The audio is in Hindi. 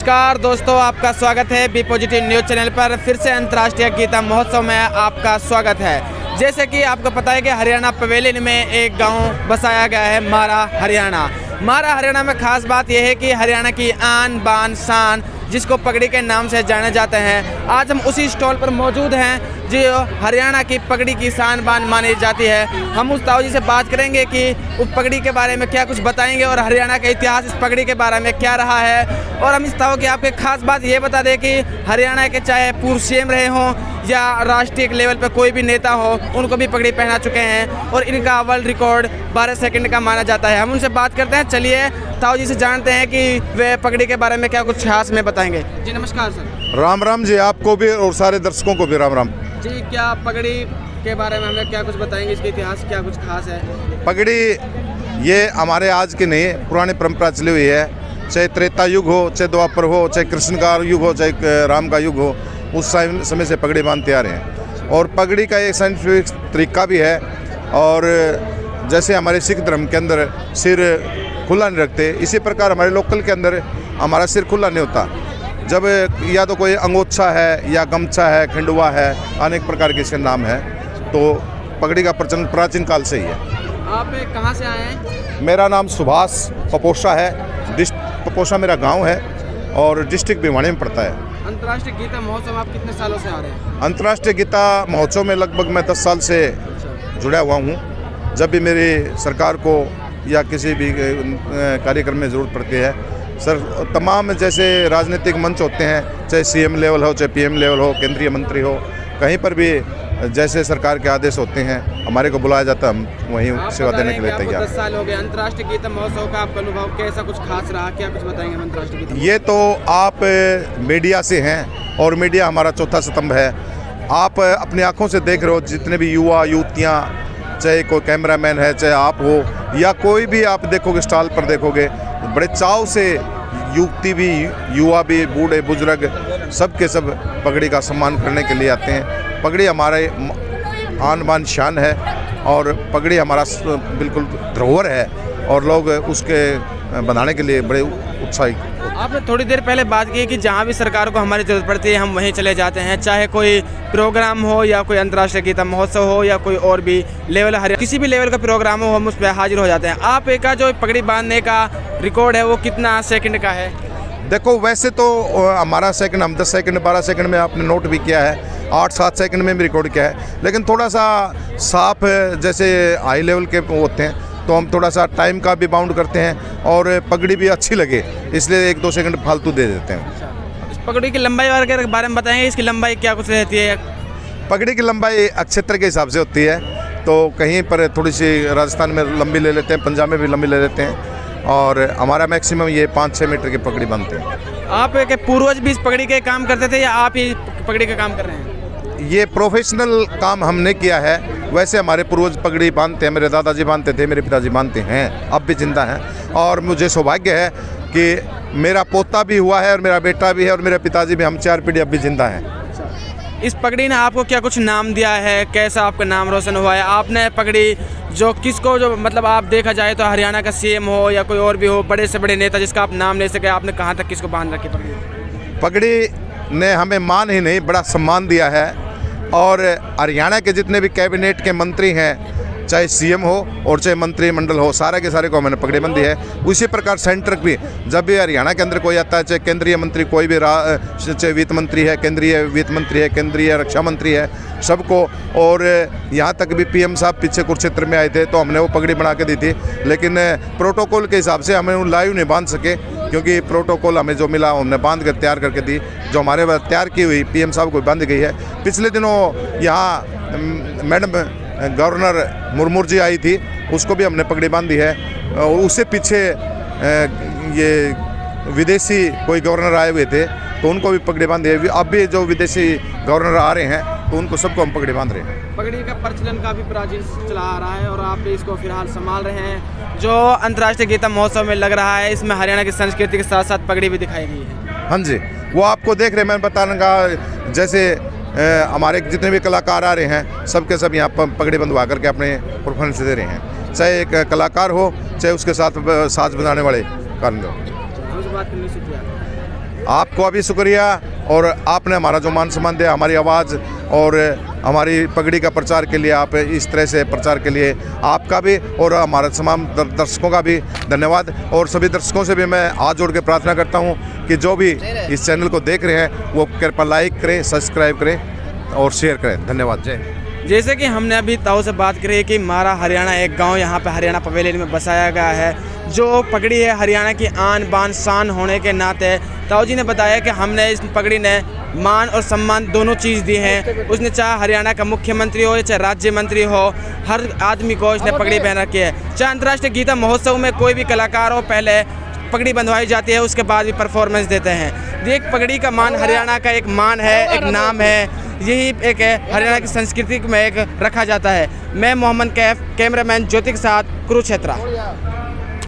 नमस्कार दोस्तों, आपका स्वागत है बी पॉजिटिव न्यूज़ चैनल पर। फिर से अंतर्राष्ट्रीय गीता महोत्सव में आपका स्वागत है। जैसे कि आपको पता है कि हरियाणा पवेलियन में एक गांव बसाया गया है, मारा हरियाणा। मारा हरियाणा में खास बात यह है कि हरियाणा की आन बान शान, जिसको पगड़ी के नाम से जाने जाते हैं। आज हम उसी स्टॉल पर मौजूद हैं जो हरियाणा की पगड़ी की शान बान मानी जाती है। हम उस ताऊ जी से बात करेंगे कि उस पगड़ी के बारे में क्या कुछ बताएंगे और हरियाणा का इतिहास इस पगड़ी के बारे में क्या रहा है। और हम इस ताऊ की आपके खास बात ये बता दें कि हरियाणा के चाहे पूर्व सीएम रहे हों या राष्ट्रीय लेवल पर कोई भी नेता हो, उनको भी पगड़ी पहना चुके हैं और इनका वर्ल्ड रिकॉर्ड 12 सेकंड का माना जाता है। हम उनसे बात करते हैं। चलिए ताऊ जी से जानते हैं कि वे पगड़ी के बारे में क्या कुछ खास में बताएंगे। जी नमस्कार सर। राम राम जी, आपको भी और सारे दर्शकों को भी राम राम जी। क्या पगड़ी के बारे में हमें क्या कुछ बताएंगे, इसके इतिहास क्या कुछ खास है? पगड़ी ये हमारे आज की नहीं, पुरानी परंपरा चली हुई है। चाहे त्रेता युग हो, चाहे द्वापर हो, चाहे कृष्ण का युग हो, चाहे राम का युग हो, उस समय से पगड़ी बांधते आ रहे हैं। और पगड़ी का एक साइंटिफिक तरीका भी है। और जैसे हमारे सिख धर्म के अंदर सिर खुला नहीं रखते, इसी प्रकार हमारे लोकल के अंदर हमारा सिर खुला नहीं होता। जब या तो कोई अंगोछा है या गमछा है, खंडुआ है, अनेक प्रकार के इसके नाम है। तो पगड़ी का प्रचलन प्राचीन काल से ही है। आप कहाँ से आए हैं? मेरा नाम सुभाष पपोसा है। पपोसा मेरा गांव है और डिस्ट्रिक्ट भिवानी में पड़ता है। अंतर्राष्ट्रीय गीता महोत्सव आप कितने सालों से आ रहे हैं? अंतर्राष्ट्रीय गीता महोत्सव में लगभग मैं 10 साल से जुड़ा हुआ हूँ। जब भी मेरी सरकार को या किसी भी कार्यक्रम में ज़रूरत पड़ती है, सर तमाम जैसे राजनीतिक मंच होते हैं, चाहे सीएम लेवल हो, चाहे पीएम लेवल हो, केंद्रीय मंत्री हो, कहीं पर भी जैसे सरकार के आदेश होते हैं, हमारे को बुलाया जाता है, हम वहीं सेवा देने के लिए तैयार। 10 साल हो गए अंतर्राष्ट्रीय गीता महोत्सव का, आपका अनुभव कैसा कुछ खास रहा, क्या कुछ बताएंगे अंतर्राष्ट्रीय गीता? ये तो आप मीडिया से हैं और मीडिया हमारा चौथा स्तंभ है। आप अपनी आँखों से देख रहे हो, जितने भी युवा युवतियाँ, चाहे कोई कैमरामैन है, चाहे आप हो या कोई भी आप देखोगे, स्टॉल पर देखोगे, बड़े चाव से युवती भी, युवा भी, बूढ़े बुजुर्ग सब के सब पगड़ी का सम्मान करने के लिए आते हैं। पगड़ी हमारे आन बान शान है और पगड़ी हमारा बिल्कुल धरोहर है और लोग उसके बनाने के लिए बड़े उत्साहित। आपने थोड़ी देर पहले बात की कि जहाँ भी सरकार को हमारी ज़रूरत पड़ती है हम वहीं चले जाते हैं, चाहे कोई प्रोग्राम हो या कोई अंतर्राष्ट्रीय गीता महोत्सव हो या कोई और भी लेवल, किसी भी लेवल का प्रोग्राम हो, हम उस पर हाजिर हो जाते हैं। आप का जो पगड़ी बांधने का रिकॉर्ड है वो कितना सेकंड का है? देखो, वैसे तो हमारा सेकंड, हम 10 सेकंड 12 सेकंड में आपने नोट भी किया है, 8-7 सेकंड में भी रिकॉर्ड किया है। लेकिन थोड़ा सा साफ जैसे हाई लेवल के होते हैं तो हम थोड़ा सा टाइम का भी बाउंड करते हैं और पगड़ी भी अच्छी लगे, इसलिए 1-2 सेकंड फालतू दे देते हैं। इस पगड़ी की लंबाई वगैरह के बारे में बताएंगे, इसकी लंबाई क्या कुछ रहती है? पगड़ी की लंबाई अक्षेत्र के हिसाब से होती है। तो कहीं पर थोड़ी सी राजस्थान में लंबी ले लेते हैं, पंजाब में भी लंबी ले लेते हैं और हमारा मैक्सिमम ये 5-6 मीटर की पगड़ी बनते हैं। आप के पूर्वज भी इस पगड़ी के काम करते थे या आप ही पगड़ी का काम कर रहे हैं? ये प्रोफेशनल काम हमने किया है। वैसे हमारे पूर्वज पगड़ी बांधते हैं, मेरे दादाजी बांधते थे, मेरे पिताजी बांधते हैं, अब भी जिंदा हैं। और मुझे सौभाग्य है कि मेरा पोता भी हुआ है और मेरा बेटा भी है और मेरे पिताजी भी, हम 4 पीढ़ी अब भी जिंदा हैं। इस पगड़ी ने आपको क्या कुछ नाम दिया है? कैसा आपका नाम रोशन हुआ है? आपने पगड़ी जो किसको, जो मतलब आप देखा जाए तो हरियाणा का सीएम हो या कोई और भी हो, बड़े से बड़े नेता जिसका आप नाम ले सके, आपने कहाँ तक किसको बांध रखी पगड़ी? पगड़ी ने हमें मान ही नहीं, बड़ा सम्मान दिया है। और हरियाणा के जितने भी कैबिनेट के मंत्री हैं, चाहे सीएम हो और चाहे मंत्रिमंडल हो, सारे के सारे को मैंने पगड़ी बंदी है। उसी प्रकार सेंटर भी, जब भी हरियाणा के अंदर कोई आता है, चाहे केंद्रीय मंत्री कोई भी, चाहे वित्त मंत्री है, केंद्रीय वित्त मंत्री है, केंद्रीय रक्षा मंत्री है, सबको। और यहाँ तक भी पीएम साहब पीछे कुरुक्षेत्र में आए थे तो हमने वो पगड़ी बना के दी थी। लेकिन प्रोटोकॉल के हिसाब से हमें लाइव नहीं बांध सके, क्योंकि प्रोटोकॉल हमें जो मिला हमने बांध कर तैयार करके दी, जो हमारे तैयार की हुई पीएम साहब को बांध गई है। पिछले दिनों यहाँ मैडम गवर्नर मुर्मू जी आई थी, उसको भी हमने पगड़ी बांधी है। और उससे पीछे ये विदेशी कोई गवर्नर आए हुए थे तो उनको भी पगड़ी बांधी है। अब भी जो विदेशी गवर्नर आ रहे हैं तो उनको सबको हम पगड़ी बांध रहे हैं। पगड़ी का प्रचलन काफ़ी प्राचीन चला आ रहा है और आप इसको फिलहाल संभाल रहे हैं। जो अंतर्राष्ट्रीय गीता महोत्सव में लग रहा है, इसमें हरियाणा की संस्कृति के साथ साथ पगड़ी भी दिखाई गई है। हाँ जी, वो आपको देख रहे हैं, मैं बताने का, जैसे हमारे जितने भी कलाकार आ रहे हैं सबके सब यहाँ पर पगड़ी बंधवा करके अपने परफॉर्मेंस दे रहे हैं, चाहे एक कलाकार हो चाहे उसके साथ साज बजाने वाले कारण हो। आपको अभी शुक्रिया, और आपने हमारा जो मान सम्मान दिया, हमारी आवाज़ और हमारी पगड़ी का प्रचार के लिए, आप इस तरह से प्रचार के लिए आपका भी और हमारे तमाम दर्शकों का भी धन्यवाद। और सभी दर्शकों से भी मैं हाथ जोड़ के प्रार्थना करता हूँ कि जो भी इस चैनल को देख रहे हैं वो कृपया लाइक करें, सब्सक्राइब करें और शेयर करें। धन्यवाद। जय। जैसे कि हमने अभी ताऊ से बात करी कि मारा हरियाणा एक गांव यहाँ पे हरियाणा पवेलियन में बसाया गया है, जो पगड़ी है हरियाणा की आन बान शान होने के नाते ताऊ जी ने बताया कि हमने इस पगड़ी ने मान और सम्मान दोनों चीज़ दी हैं। उसने चाहे हरियाणा का मुख्यमंत्री हो चाहे राज्य मंत्री हो, हर आदमी को इसने पगड़ी पहन रखी है। चाहे अंतर्राष्ट्रीय गीता महोत्सव में कोई भी कलाकार हो, पहले पगड़ी बंधवाई जाती है, उसके बाद भी परफॉर्मेंस देते हैं। ये एक पगड़ी का मान हरियाणा का एक मान है, एक नाम है, यही एक हरियाणा की संस्कृति में एक रखा जाता है। मैं मोहम्मद कैफ, कैमरामैन ज्योति के साथ, कुरुक्षेत्र।